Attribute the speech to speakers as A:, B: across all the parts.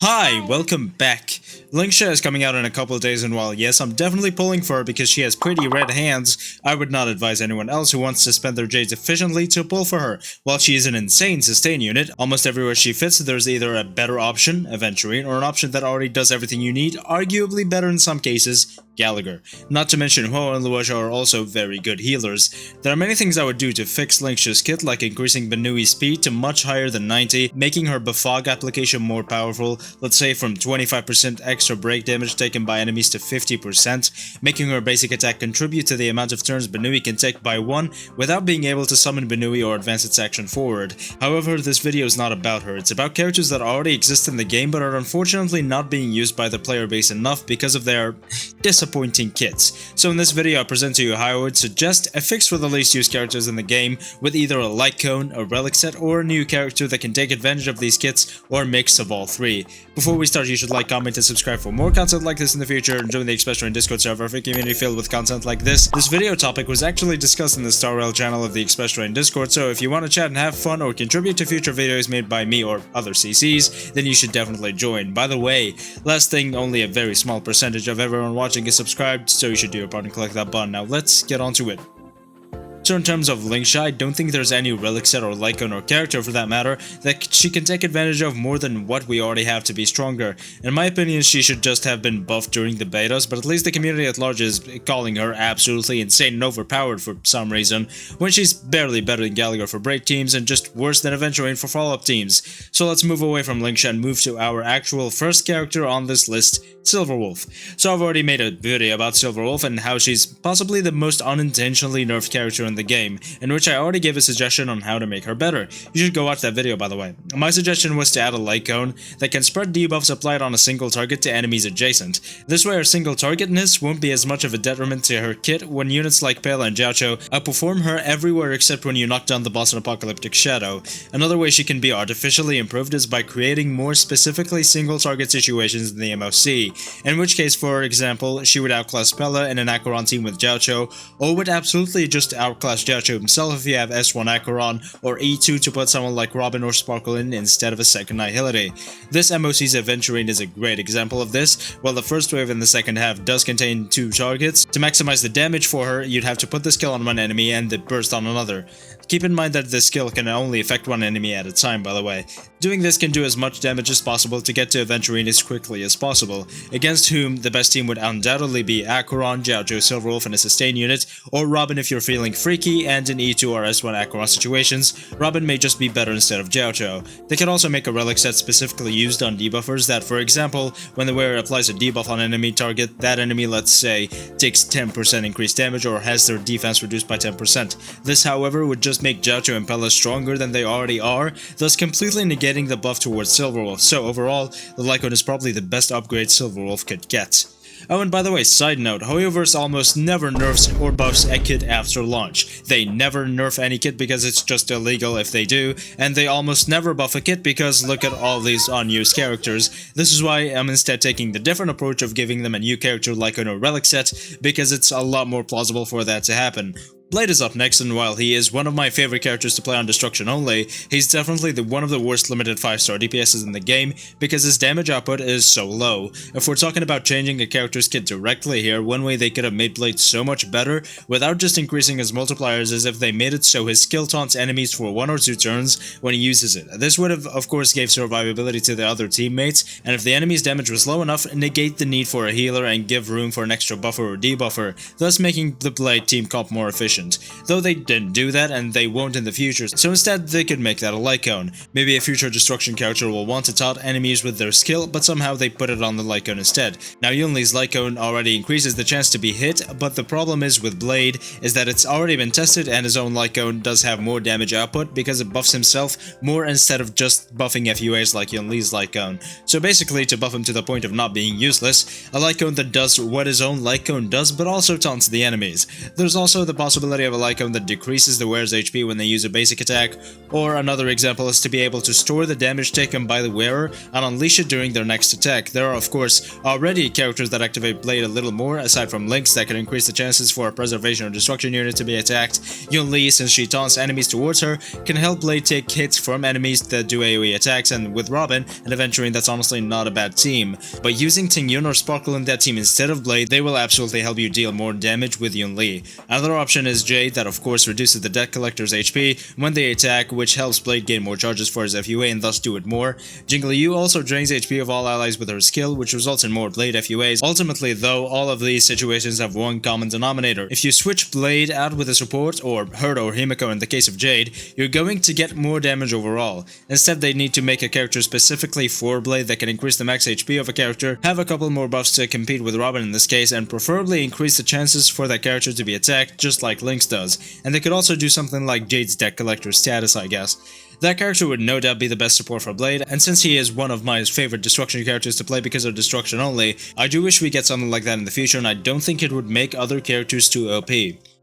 A: Hi, welcome back. Lingsha is coming out in a couple of days, and while yes, I'm definitely pulling for her because she has pretty red hands, I would not advise anyone else who wants to spend their jades efficiently to pull for her. While she is an insane sustain unit, almost everywhere she fits there's either a better option, Aventurine, or an option that already does everything you need, arguably better in some cases, Gallagher. Not to mention Ho and Luoja are also very good healers. There are many things I would do to fix Lingsha's kit, like increasing Benui's speed to much higher than 90, making her Befog application more powerful, let's say from 25% extra break damage taken by enemies to 50%, making her basic attack contribute to the amount of turns Benui can take by 1 without being able to summon Benui or advance its action forward. However, this video is not about her, it's about characters that already exist in the game but are unfortunately not being used by the player base enough because of their disappointing kits. So in this video I present to you how I would suggest a fix for the least used characters in the game with either a light cone, a relic set, or a new character that can take advantage of these kits, or a mix of all three. Before we start, you should like, comment, and subscribe for more content like this in the future, and join the Express Discord server for a community filled with content like this. This video topic was actually discussed in the Star Rail channel of the Express Discord, so if you want to chat and have fun or contribute to future videos made by me or other CCs, then you should definitely join. By the way, last thing, only a very small percentage of everyone watching is subscribed, so you should do your part and click that button. Now let's get on to it. So in terms of lingsha, I don't think there's any relic set or lycon or character for that matter that she can take advantage of more than what we already have to be stronger. In my opinion, she should just have been buffed during the betas, but at least the community at large is calling her absolutely insane and overpowered for some reason, when she's barely better than Gallagher for break teams and just worse than Aventurine for follow-up teams. So let's move away from lingsha and move to our actual first character on this list, Silverwolf. So I've already made a video about Silverwolf and how she's possibly the most unintentionally nerfed character in the game, in which I already gave a suggestion on how to make her better. You should go watch that video, by the way. My suggestion was to add a light cone that can spread debuffs applied on a single target to enemies adjacent. This way her single targetness won't be as much of a detriment to her kit when units like Pela and Jiaocho outperform her everywhere except when you knock down the boss in Apocalyptic Shadow. Another way she can be artificially improved is by creating more specifically single target situations in the MOC, in which case, for example, she would outclass Pela in an Acheron team with Jiaocho, or would absolutely just outclass Jiaocho himself if you have S1 Acheron, or E2 to put someone like Robin or Sparkle in instead of a second Nihility. This MOC's Aventurine is a great example of this. While the first wave in the second half does contain 2 targets, to maximize the damage for her, you'd have to put the skill on one enemy and the burst on another. Keep in mind that this skill can only affect one enemy at a time, by the way. Doing this can do as much damage as possible to get to Aventurine as quickly as possible, against whom the best team would undoubtedly be Acheron, Jiaocho, Silverwolf in a sustain unit, or Robin if you're feeling freaky, and in E2 or S1 Acheron situations, Robin may just be better instead of Jiaocho. They can also make a relic set specifically used on debuffers that, for example, when the wearer applies a debuff on an enemy target, that enemy, let's say, takes 10% increased damage or has their defense reduced by 10%. This, however, would just make Jiaocho and Pela stronger than they already are, thus completely negating the buff towards Silverwolf. So overall, the Lycon is probably the best upgrade Silverwolf could get. Oh, and by the way, side note, Hoyoverse almost never nerfs or buffs a kit after launch. They never nerf any kit because it's just illegal if they do, and they almost never buff a kit because look at all these unused characters. This is why I'm instead taking the different approach of giving them a new character like a relic set, because it's a lot more plausible for that to happen. Blade is up next, and while he is one of my favorite characters to play on Destruction only, he's definitely one of the worst limited 5-star DPSs in the game because his damage output is so low. If we're talking about changing a character's kit directly here, one way they could have made Blade so much better without just increasing his multipliers is if they made it so his skill taunts enemies for 1 or 2 turns when he uses it. This would have, of course, gave survivability to the other teammates, and if the enemy's damage was low enough, negate the need for a healer and give room for an extra buffer or debuffer, thus making the Blade team comp more efficient. Though they didn't do that, and they won't in the future, so instead they could make that a light cone. Maybe a future destruction character will want to taunt enemies with their skill, but somehow they put it on the light cone instead. Now Yunli's light cone already increases the chance to be hit, but the problem is with Blade is that it's already been tested and his own light cone does have more damage output because it buffs himself more instead of just buffing FUAs like Yunli's light cone. So basically, to buff him to the point of not being useless, a light cone that does what his own light cone does but also taunts the enemies. There's also the possibility possibility of a Lycone that decreases the wearer's HP when they use a basic attack, or another example is to be able to store the damage taken by the wearer and unleash it during their next attack. There are of course already characters that activate Blade a little more, aside from Lynx that can increase the chances for a preservation or destruction unit to be attacked. Yun-Li, since she taunts enemies towards her, can help Blade take hits from enemies that do AoE attacks, and with Robin and Aventurine that's honestly not a bad team. But using Tingyun or Sparkle in that team instead of Blade, they will absolutely help you deal more damage with Yun-Li. Another option is Jade that of course reduces the debt collector's HP when they attack, which helps Blade gain more charges for his FUA and thus do it more. Jinglu also drains HP of all allies with her skill, which results in more Blade FUAs. Ultimately though, all of these situations have one common denominator. If you switch Blade out with a support, or Hurt or Himiko in the case of Jade, you're going to get more damage overall. Instead, they need to make a character specifically for Blade that can increase the max HP of a character, have a couple more buffs to compete with Robin in this case, and preferably increase the chances for that character to be attacked just like Lynx does. And they could also do something like Jade's debt collector status, I guess. That character would no doubt be the best support for Blade, and since he is one of my favorite destruction characters to play because of destruction only, I do wish we get something like that in the future, and I don't think it would make other characters too OP.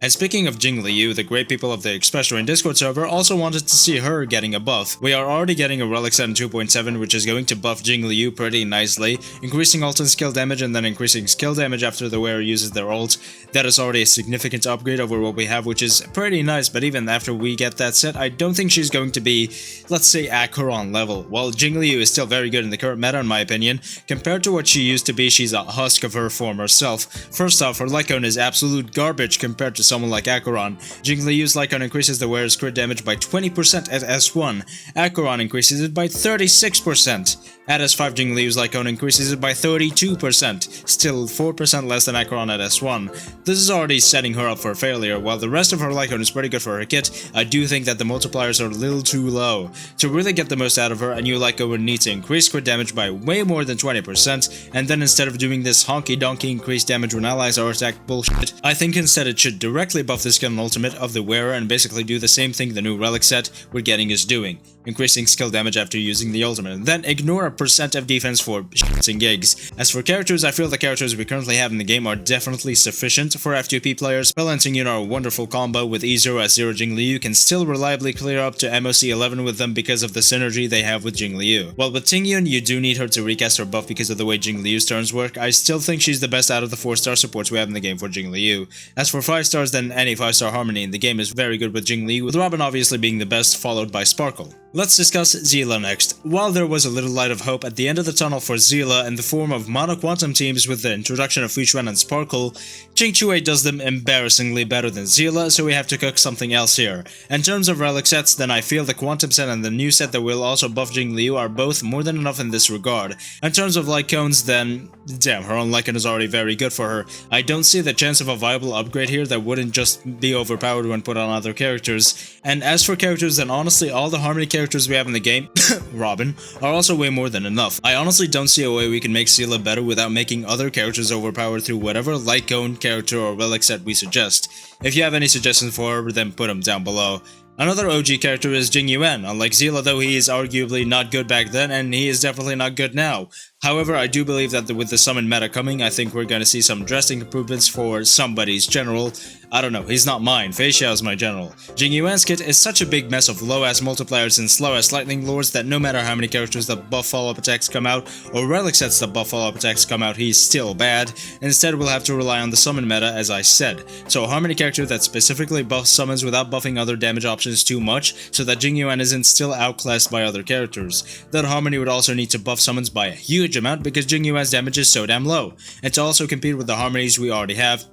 A: And speaking of Jinglu, the great people of the Express Rain Discord server also wanted to see her getting a buff. We are already getting a relic set in 2.7 which is going to buff Jinglu pretty nicely, increasing ult and skill damage and then increasing skill damage after the wearer uses their ult. That is already a significant upgrade over what we have, which is pretty nice, but even after we get that set, I don't think she's going to be, let's say, Acheron level. While Jinglu is still very good in the current meta in my opinion, compared to what she used to be, she's a husk of her former self. First off, her Lycone is absolute garbage compared to someone like Acheron. Jinglu's Lycone increases the wearer's crit damage by 20% at S1. Acheron increases it by 36%. At S5, Jinglu's Lycone increases it by 32%, still 4% less than Acheron at S1. This is already setting her up for failure. While the rest of her Lycone is pretty good for her kit, I do think that the multipliers are a little too low. To really get the most out of her, a new Lycone would need to increase crit damage by way more than 20%, and then instead of doing this honky-donkey increased damage when allies are attacked bullshit, I think instead it should directly buff the skill and ultimate of the wearer and basically do the same thing the new relic set we're getting is doing, increasing skill damage after using the ultimate, and then ignore a percent of defense for shits and gigs. As for characters, I feel the characters we currently have in the game are definitely sufficient for F2P players. Bell and Tingyun are a wonderful combo. With E0 as 0 Jinglu can still reliably clear up to MOC 11 with them because of the synergy they have with Jinglu. While with Tingyun, you do need her to recast her buff because of the way Jinglu's turns work, I still think she's the best out of the 4-star supports we have in the game for Jinglu. As for 5 stars, then any 5-star Harmony in the game is very good with Jinglu, with Robin obviously being the best, followed by Sparkle. Let's discuss Zela next. While there was a little light of hope at the end of the tunnel for Zela in the form of mono-quantum teams with the introduction of Fuchuan and Sparkle, Qingque does them embarrassingly better than Zela, so we have to cook something else here. In terms of relic sets, then I feel the quantum set and the new set that will also buff Jinglu are both more than enough in this regard. In terms of Lycones, then damn, her own Lycone is already very good for her. I don't see the chance of a viable upgrade here that wouldn't just be overpowered when put on other characters. And as for characters, then honestly all the Harmony characters we have in the game, Robin, are also way more than enough. I honestly don't see a way we can make Zela better without making other characters overpowered through whatever Lycone character or relic set we suggest. If you have any suggestions for her, then put them down below. Another OG character is Jinguan. Unlike Zela though, he is arguably not good back then, and he is definitely not good now. However, I do believe that with the summon meta coming, I think we're gonna see some drastic improvements for somebody's general. I don't know, he's not mine, Fei Xiao's my general. Jinguan's kit is such a big mess of low-ass multipliers and slow-ass lightning lords that no matter how many characters that buff follow-up attacks come out, or relic sets that buff follow-up attacks come out, he's still bad. Instead, we'll have to rely on the summon meta, as I said. So a Harmony character that specifically buffs summons without buffing other damage options too much, so that Jinguan isn't still outclassed by other characters. That Harmony would also need to buff summons by a huge amount because Jinguan's damage is so damn low, and to also compete with the Harmonies we already have,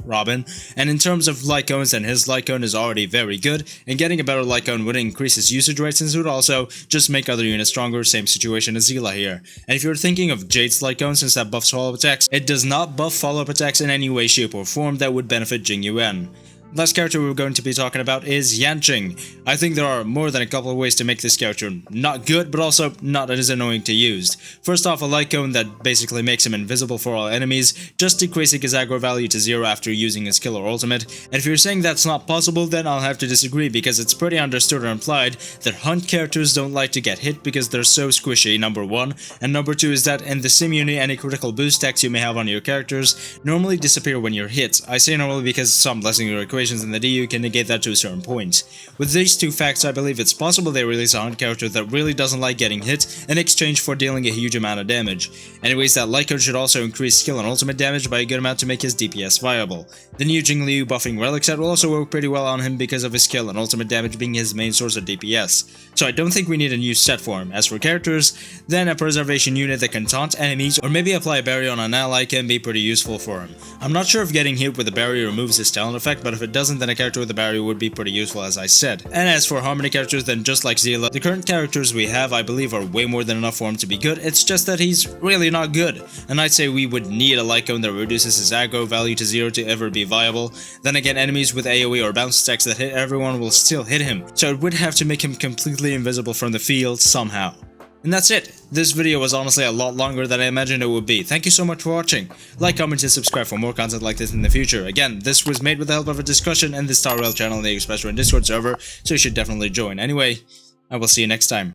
A: Robin. And in terms of Lycones, then his Lycone is already very good, and getting a better Lycone would increase his usage rate since it would also just make other units stronger, same situation as Zela here. And if you're thinking of Jade's Lycone, since that buffs follow-up attacks, it does not buff follow-up attacks in any way, shape, or form that would benefit Jinguan. Last character we're going to be talking about is Yanqing. I think there are more than a couple of ways to make this character not good, but also not as annoying to use. First off, a Lycone that basically makes him invisible for all enemies, just decreasing his aggro value to 0 after using his skill or ultimate. And if you're saying that's not possible, then I'll have to disagree, because it's pretty understood or implied that hunt characters don't like to get hit because they're so squishy, number 1, and number 2 is that in the sim uni, any critical boost stacks you may have on your characters normally disappear when you're hit. I say normally because some blessing your equation situations in the DU can negate that to a certain point. With these two facts, I believe it's possible they release a hunt character that really doesn't like getting hit in exchange for dealing a huge amount of damage. Anyways, that light code should also increase skill and ultimate damage by a good amount to make his DPS viable. The new Jinglu buffing relic set will also work pretty well on him because of his skill and ultimate damage being his main source of DPS. So I don't think we need a new set for him. As for characters, then a preservation unit that can taunt enemies or maybe apply a barrier on an ally can be pretty useful for him. I'm not sure if getting hit with a barrier removes his talent effect, but if it doesn't, then a character with a barrier would be pretty useful, as I said. And as for harmony characters, then just like Zela, the current characters we have I believe are way more than enough for him to be good. It's just that he's really not good, and I'd say we would need a light cone that reduces his aggro value to 0 to ever be viable. Then again, enemies with AoE or bounce attacks that hit everyone will still hit him, so it would have to make him completely invisible from the field somehow. And that's it. This video was honestly a lot longer than I imagined it would be. Thank you so much for watching. Like, comment, and subscribe for more content like this in the future. Again, this was made with the help of a discussion in the Star Rail channel in the Express and Discord server, so you should definitely join. Anyway, I will see you next time.